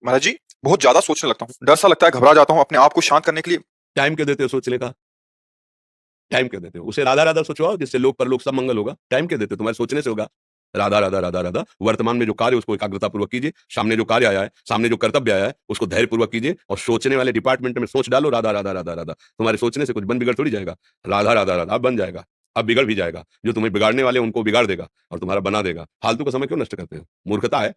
महाराज जी, बहुत ज़्यादा सोचने लगता हूँ। डर सा लगता है, घबरा जाता हूँ अपने आप को शांत करने के लिए। टाइम क्यों देते हो सोचने का? टाइम क्यों देते हो? उसे राधा-राधा सोचवाओ जिससे लोक परलोक सब मंगल होगा। टाइम क्यों देते हो? तुम्हारे सोचने से होगा। राधा, राधा, राधा, राधा। वर्तमान में जो कार्य है उसको एकाग्रतापूर्वक कीजिए। सामने जो कार्य आया है, सामने जो कर्तव्य आया है, उसको धैर्यपूर्वक कीजिए और सोचने वाले डिपार्टमेंट में सोच डालो राधा, राधा, राधा, राधा। तुम्हारे सोचने से कुछ बन बिगड़ थोड़ी जाएगा। राधा, राधा, राधा अब बन जाएगा। अब बिगड़ भी जाएगा। जो तुम्हें बिगाड़ने वाले हैं उनको बिगाड़ देगा और तुम्हारा बना देगा। फालतू का समय क्यों नष्ट करते हो? मूर्खता है।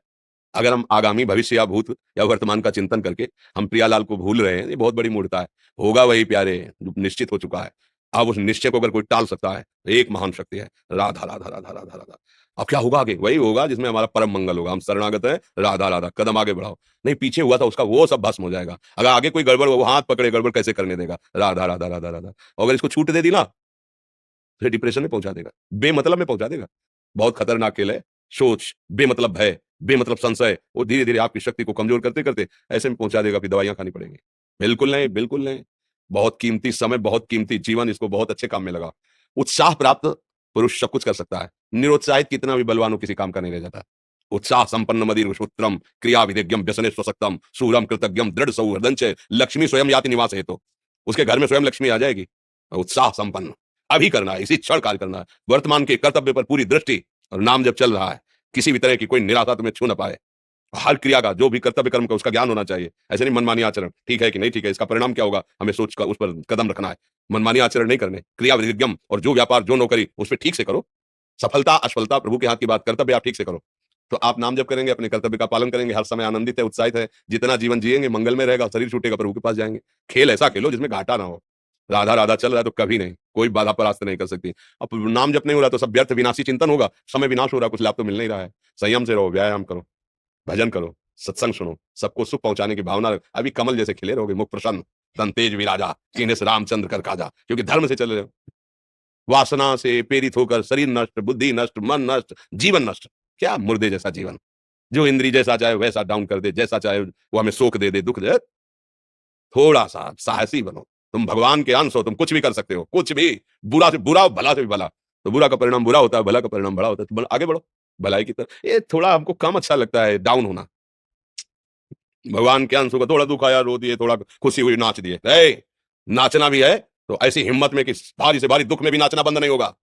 अगर हम आगामी भविष्य या भूत या वर्तमान का चिंतन करके हम प्रियालाल को भूल रहे हैं, ये बहुत बड़ी मूर्खता है। होगा वही प्यारे जो निश्चित हो चुका है। अब उस निश्चय को अगर कोई टाल सकता है तो एक महान शक्ति है राधा, राधा, राधा, राधा, राधा। अब क्या होगा आगे? वही होगा जिसमें हमारा परम मंगल होगा। हम शरणागत हैं, राधा, राधा। कदम आगे बढ़ाओ। नहीं, पीछे हुआ था उसका वो सब भस्म हो जाएगा। अगर आगे कोई गड़बड़ हो, वो हाथ पकड़े गड़बड़ कैसे करने देगा? राधा, राधा, राधा, राधा। और अगर इसको छूट दे दी ना, फिर डिप्रेशन में पहुंचा देगा, बेमतलब में पहुंचा देगा। बहुत खतरनाक खेल है। सोच, बेमतलब भय, बेमतलब संशय, वो धीरे धीरे आपकी शक्ति को कमजोर करते करते ऐसे में पहुंचा देगा, फिर दवाइयां खानी पड़ेंगी। बिल्कुल नहीं, बिल्कुल नहीं। बहुत कीमती समय, बहुत कीमती जीवन, इसको बहुत अच्छे काम में लगा। उत्साह प्राप्त पुरुष सब कुछ कर सकता है। निरुत्साहित कितना भी बलवान हो, किसी काम का नहीं रह जाता। उत्साह संपन्न मदिर सूत्रम क्रिया विधिज्ञम व्यसने स्वसक्तम सूरम कृतज्ञम दृढ़ सौहृदंच लक्ष्मी स्वयं याति निवास है। तो उसके घर में स्वयं लक्ष्मी आ जाएगी। उत्साह संपन्न अभी करना है, इसी क्षण कार्य करना है। वर्तमान के कर्तव्य पर पूरी दृष्टि और नाम जब चल रहा है, किसी भी तरह की कोई निराशा तुम्हें छू ना पाए। हर क्रिया का, जो भी कर्तव्य कर्म का, उसका ज्ञान होना चाहिए। ऐसे नहीं मनमानी आचरण, ठीक है कि नहीं ठीक है, इसका परिणाम क्या होगा, हमें सोच कर उस पर कदम रखना है। मनमानी आचरण नहीं करने, क्रिया विधिज्ञम, और जो व्यापार जो नौकरी उस पर ठीक से करो। सफलता असफलता प्रभु के हाथ की बात, कर्तव्य आप ठीक से करो। तो आप नाम जब करेंगे, अपने कर्तव्य का पालन करेंगे, हर समय आनंदित है, उत्साहित है। जितना जीवन जिएंगे मंगल में रहेगा, शरीर छूटेगा प्रभु के पास जाएंगे। खेल ऐसा खेलो जिसमें घाटा ना हो। राधा राधा चल रहा है तो कभी नहीं, कोई बाधा परास्त नहीं कर सकती। अब नाम जब नहीं हो रहा तो सब व्यर्थ विनाशी चिंतन होगा, समय विनाश हो रहा, कुछ लाभ तो मिल नहीं रहा है। संयम से रहो, व्यायाम करो, भजन करो, सत्संग सुनो, सबको सुख पहुंचाने की भावना रख। अभी कमल जैसे खिले रहोगे, मुख प्रसन्न, तन तेज विराजा, सीने से रामचंद्र कर काजा, क्योंकि धर्म से चल रहे हो। वासना से प्रेरित होकर शरीर नष्ट, बुद्धि नष्ट, मन नष्ट, जीवन नष्ट। क्या मुर्दे जैसा जीवन, जो इंद्री जैसा चाहे वैसा डाउन कर दे, जैसा चाहे वो हमें शोक दे दे, दुख दे। थोड़ा सा साहसी बनो। तुम भगवान के अंश हो, तुम कुछ भी कर सकते हो, कुछ भी। बुरा से बुरा, भला से भी भला। तो बुरा का परिणाम बुरा होता है, भला का परिणाम बड़ा होता है। तो आगे बढ़ो भलाई की तरफ। ये थोड़ा हमको कम अच्छा लगता है डाउन होना। भगवान के अंश होगा, थोड़ा दुख आया रो दिए, थोड़ा खुशी हुई नाच दिए। नाचना भी है तो ऐसी हिम्मत में कि भारी से भारी दुख में भी नाचना बंद नहीं होगा।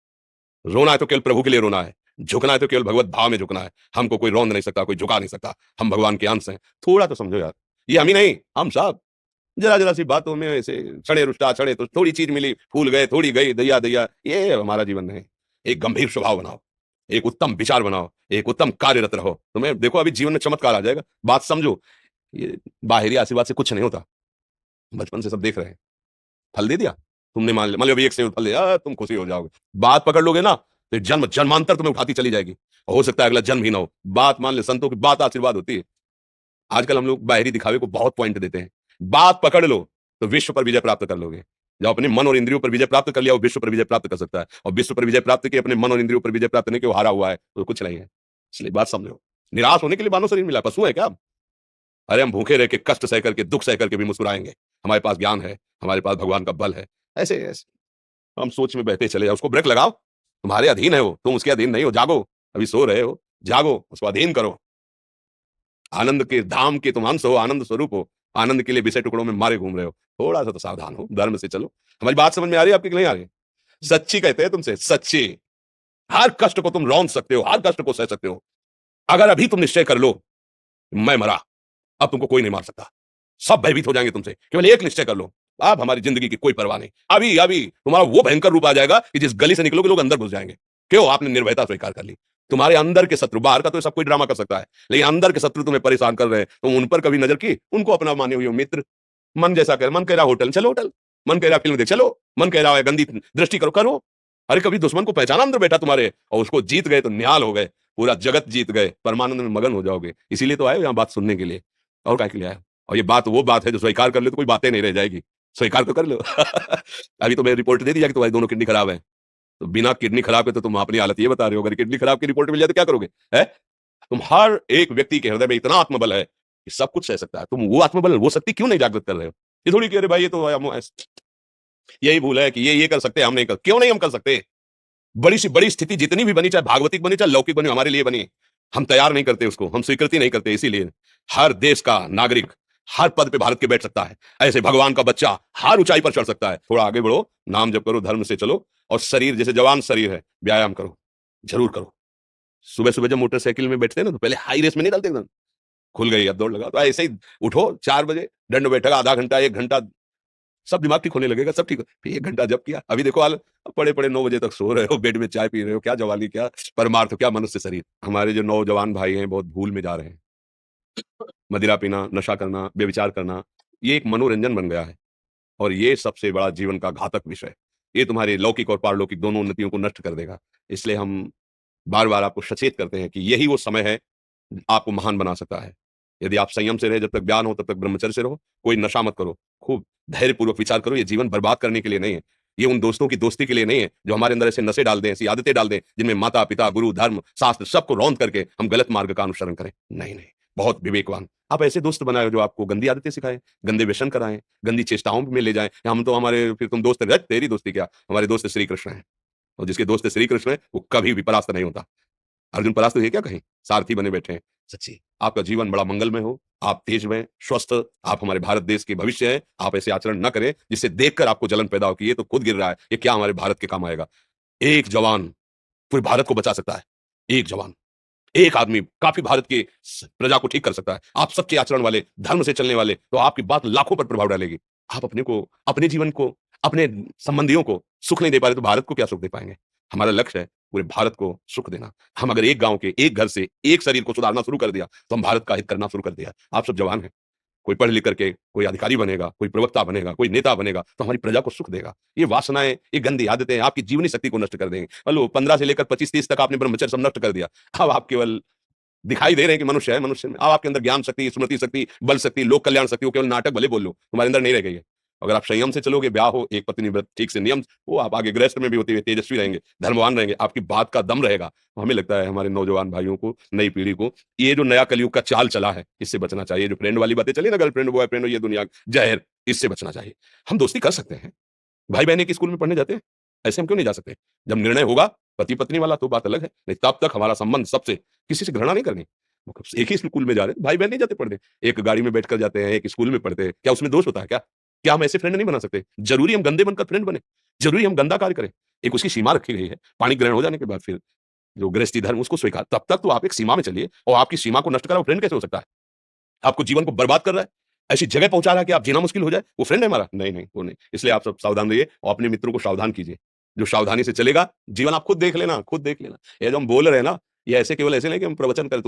रोना है तो केवल प्रभु के लिए रोना है। झुकना है तो केवल भगवत भाव में झुकना है। हमको कोई रौंद नहीं सकता, कोई झुका नहीं सकता। हम भगवान के अंश हैं। थोड़ा तो समझो यार, ये हम ही नहीं, हम सब। जरा जरा सी बातों में ऐसे छड़े रुष्टा छड़े, तो थोड़ी चीज मिली फूल गए, थोड़ी गई दैया दैया, ये हमारा जीवन नहीं। एक गंभीर स्वभाव बनाओ, एक उत्तम विचार बनाओ, एक उत्तम कार्यरत रहो। तुम्हें देखो अभी जीवन में चमत्कार आ जाएगा। बात समझो, ये बाहरी आशीर्वाद से कुछ नहीं होता। बचपन से सब देख रहे हैं। फल दे दिया तुमने, मान लो अभी एक सेब फल दिया, तुम खुशी हो जाओगे। बात पकड़ लोगे ना तो जन्म जन्मांतर तुम्हें उठाती चली जाएगी। हो सकता है अगला जन्म ही ना हो। बात मान ले, संतों की बात आशीर्वाद होती है। आजकल हम लोग बाहरी दिखावे को बहुत पॉइंट देते हैं। बात पकड़ लो तो विश्व पर विजय प्राप्त कर लोगे। जब अपने मन और इंद्रियों पर विजय प्राप्त कर लिया, वो विश्व पर विजय प्राप्त कर सकता है। और विश्व पर विजय प्राप्त किया, अपने मन और इंद्रियों पर विजय प्राप्त नहीं किया, वो हारा हुआ है, तो कुछ नहीं है। इसलिए बात समझो। निराश होने के लिए मानव शरीर मिला, पशु है क्या हम? अरे हम भूखे रह के, कष्ट सह करके, दुख सह करके भी मुस्कुराएंगे। हमारे पास ज्ञान है, हमारे पास भगवान का बल है। ऐसे ऐसे हम सोच में बहते चले जाओ। उसको ब्रेक लगाओ। तुम्हारे अधीन है वो, तुम उसके अधीन नहीं हो। जागो, अभी सो रहे हो, जागो, उसको अधीन करो। आनंद के धाम के तुम अंश हो, आनंद स्वरूप हो। आनंद के लिए विषय टुकड़ों में मारे घूम रहे हो। थोड़ा सा तो सावधान हो, धर्म से चलो। हमारी बात समझ में आ रही है आपकी कि नहीं आ रही? सच्ची कहते हैं तुमसे, सच्ची। हर कष्ट को तुम रौंद सकते हो, हर कष्ट को सह सकते हो। अगर अभी तुम निश्चय कर लो, मैं मरा, अब तुमको कोई नहीं मार सकता। सब भयभीत हो जाएंगे तुमसे। केवल एक निश्चय कर लो, अब हमारी जिंदगी की कोई परवाह नहीं। अभी अभी तुम्हारा वो भयंकर रूप आ जाएगा कि जिस गली से निकलोगे लोग अंदर घुस जाएंगे। क्यों? आपने निर्भयता स्वीकार कर ली। तुम्हारे अंदर के शत्रु, बाहर का तो सब कोई ड्रामा कर सकता है, लेकिन अंदर के शत्रु तुम्हें परेशान कर रहे हैं। तुम उन पर कभी नजर की? उनको अपना माने हुए हो मित्र। मन जैसा कर, मन कह रहा होटल चलो होटल, मन कह रहा फिल्म देख चलो, मन कह रहा है गंदी दृष्टि करो करो। अरे कभी दुश्मन को पहचाना अंदर बैठा तुम्हारे, और उसको जीत गए तो निहाल हो गए। पूरा जगत जीत गए, परमानंद में मगन हो जाओगे। इसीलिए तो आए हो यहाँ बात सुनने के लिए, और क्या के लिए आए हो? और ये बात वो बात है जो स्वीकार कर ले तो कोई बातें नहीं रह जाएगी। स्वीकार तो कर लो। अभी तो मैंने रिपोर्ट दे दिया कि तुम्हारी दोनों किडनी खराब है। तो बिना किडनी खराब के तो तुम अपनी हालत ये बता रहे हो। अगर किडनी खराब की रिपोर्ट मिल जाए तो क्या करोगे? है? तुम हर एक व्यक्ति के हृदय में इतना आत्मबल है कि सब कुछ सह सकता है। तुम वो आत्मबल, वो शक्ति क्यों नहीं जागृत कर रहे हो? ये थोड़ी कह रहे भाई ये तो यही भूल है कि ये कर सकते हैं, हम नहीं कर। क्यों नहीं हम कर सकते? बड़ी सी बड़ी स्थिति जितनी भी बनी, चाहे भागवतिक बनी चाहे लौकिक बनी, हमारे लिए बनी। हम तैयार नहीं करते उसको, हम स्वीकृति नहीं करते। इसीलिए हर देश का नागरिक हर पद पे भारत के बैठ सकता है, ऐसे भगवान का बच्चा हर ऊंचाई पर चढ़ सकता है। थोड़ा आगे बढ़ो, नाम जप करो, धर्म से चलो, और शरीर जैसे जवान शरीर है, व्यायाम करो, जरूर करो। सुबह सुबह जब मोटरसाइकिल में बैठते हैं ना, तो पहले हाई रेस में नहीं डालते एकदम, खुल गई अब दौड़ लगा, तो ऐसे ही उठो 4 बजे, दंड बैठक आधा घंटा 1 घंटा, सब दिमाग ठीक होने लगेगा, सब ठीक। फिर 1 घंटा जब किया, अभी देखो हाल, पड़े पड़े 9 बजे तक सो रहे हो, बेड में चाय पी रहे हो, क्या जवानी, क्या परमार्थ, क्या मनुष्य शरीर। हमारे जो नौजवान भाई हैं बहुत भूल में जा रहे हैं। मदिरा पीना, नशा करना, व्यभिचार करना, ये एक मनोरंजन बन गया है, और ये सबसे बड़ा जीवन का घातक विषय है। ये तुम्हारे लौकिक और पारलौकिक दोनों उन्नतियों को नष्ट कर देगा। इसलिए हम बार बार आपको सचेत करते हैं कि यही वो समय है आपको महान बना सकता है। यदि आप संयम से रहे, जब तक ज्ञान हो तब तक ब्रह्मचर्य से रहो, कोई नशा मत करो, खूब धैर्यपूर्वक विचार करो। ये जीवन बर्बाद करने के लिए नहीं है, ये उन दोस्तों की दोस्ती के लिए नहीं है जो हमारे अंदर ऐसे नशे डाल दें, ऐसी आदतें डाल दें जिनमें माता पिता, गुरु, धर्म, शास्त्र सबको रौंद करके हम गलत मार्ग का अनुसरण करें। नहीं नहीं, बहुत विवेकवान आप ऐसे दोस्त बनाए जो आपको गंदी आदतें सिखाएं, गंदे व्यसन कराएं, गंदी चेष्टाओं में ले जाएं। हम तो हमारे, फिर तुम दोस्त, तेरी दोस्ती क्या, हमारे दोस्त श्री कृष्ण है, और जिसके दोस्त श्री कृष्ण है वो कभी भी परास्त नहीं होता। अर्जुन परास्त हुए क्या कहीं, सारथी बने बैठे हैं। सच्ची आपका जीवन बड़ा मंगलमय हो, आप तेज में स्वस्थ, आप हमारे भारत देश के भविष्य हैं। आप ऐसे आचरण न करें जिससे देखकर आपको जलन पैदा हो कि ये तो खुद गिर रहा है, ये क्या हमारे भारत के काम आएगा। एक जवान पूरे भारत को बचा सकता है, एक जवान, एक आदमी काफी भारत की प्रजा को ठीक कर सकता है। आप सच्चे आचरण वाले, धर्म से चलने वाले, तो आपकी बात लाखों पर प्रभाव डालेगी। आप अपने को, अपने जीवन को, अपने संबंधियों को सुख नहीं दे पा रहे, तो भारत को क्या सुख दे पाएंगे। हमारा लक्ष्य है पूरे भारत को सुख देना। हम अगर एक गांव के, एक घर से, एक शरीर को सुधारना शुरू कर दिया, तो हम भारत का हित करना शुरू कर दिया। आप सब जवान हैं, कोई पढ़ लिख करके कोई अधिकारी बनेगा, कोई प्रवक्ता बनेगा, कोई नेता बनेगा, तो हमारी प्रजा को सुख देगा। ये वासनाएं, ये गंदी आदतें आपकी जीवनी शक्ति को नष्ट कर देंगे। लो 15 से लेकर 25-30 तक आपने ब्रह्मचर्य सब नष्ट कर दिया। अब आप केवल दिखाई दे रहे हैं कि मनुष्य है, मनुष्य में अब आपके अंदर ज्ञान शक्ति, स्मृति शक्ति, बल शक्ति, लोक कल्याण शक्ति, वो केवल नाटक भले बोल लो, तुम्हारे अंदर नहीं रह गई है। अगर आप संयम से चलोगे, ब्याह हो, एक पत्नी व्रत ठीक से नियम, वो आप आगे गृहस्थ में भी होते हुए तेजस्वी रहेंगे, धर्मवान रहेंगे, आपकी बात का दम रहेगा। तो हमें लगता है हमारे नौजवान भाइयों को, नई पीढ़ी को, ये जो नया कलयुग का चाल चला है, इससे बचना चाहिए। जो फ्रेंड वाली बातें चली ना, गर्लफ्रेंड बॉयफ्रेंड, ये दुनिया जहर, इससे बचना चाहिए। हम दोस्ती कर सकते हैं, भाई बहन एक स्कूल में पढ़ने जाते हैं, ऐसे हम क्यों नहीं जा सकते। जब निर्णय होगा पति पत्नी वाला तो बात अलग है, नहीं तब तक हमारा संबंध सबसे, किसी से घृणा नहीं करनी। एक ही स्कूल में जा रहे हैं, भाई बहन नहीं जाते पढ़ने, एक गाड़ी में बैठकर जाते हैं, एक स्कूल में पढ़ते हैं, क्या उसमें दोष होता है क्या। क्या हम ऐसे फ्रेंड नहीं बना सकते। जरूरी हम गंदे बनकर फ्रेंड बने, जरूरी हम गंदा कार्य करें। एक उसकी सीमा रखी गई है, पानी ग्रहण हो जाने के बाद फिर जो गृहस्थी धर्म उसको स्वीकार, तब तक तो आप एक सीमा में चलिए, और आपकी सीमा को नष्ट करा वो फ्रेंड कैसे हो सकता है। आपको जीवन को बर्बाद कर रहा है, ऐसी जगह पहुंचा रहा है कि आप जीना मुश्किल हो जाए, वो फ्रेंड है हमारा, नहीं नहीं वो नहीं। इसलिए आप सब सावधान रहिए और अपने मित्रों को सावधान कीजिए। जो सावधानी से चलेगा, जीवन आप खुद देख लेना, खुद देख लेना। ये जो हम बोल रहे हैं ना, ये ऐसे केवल ऐसे नहीं कि हम प्रवचन करें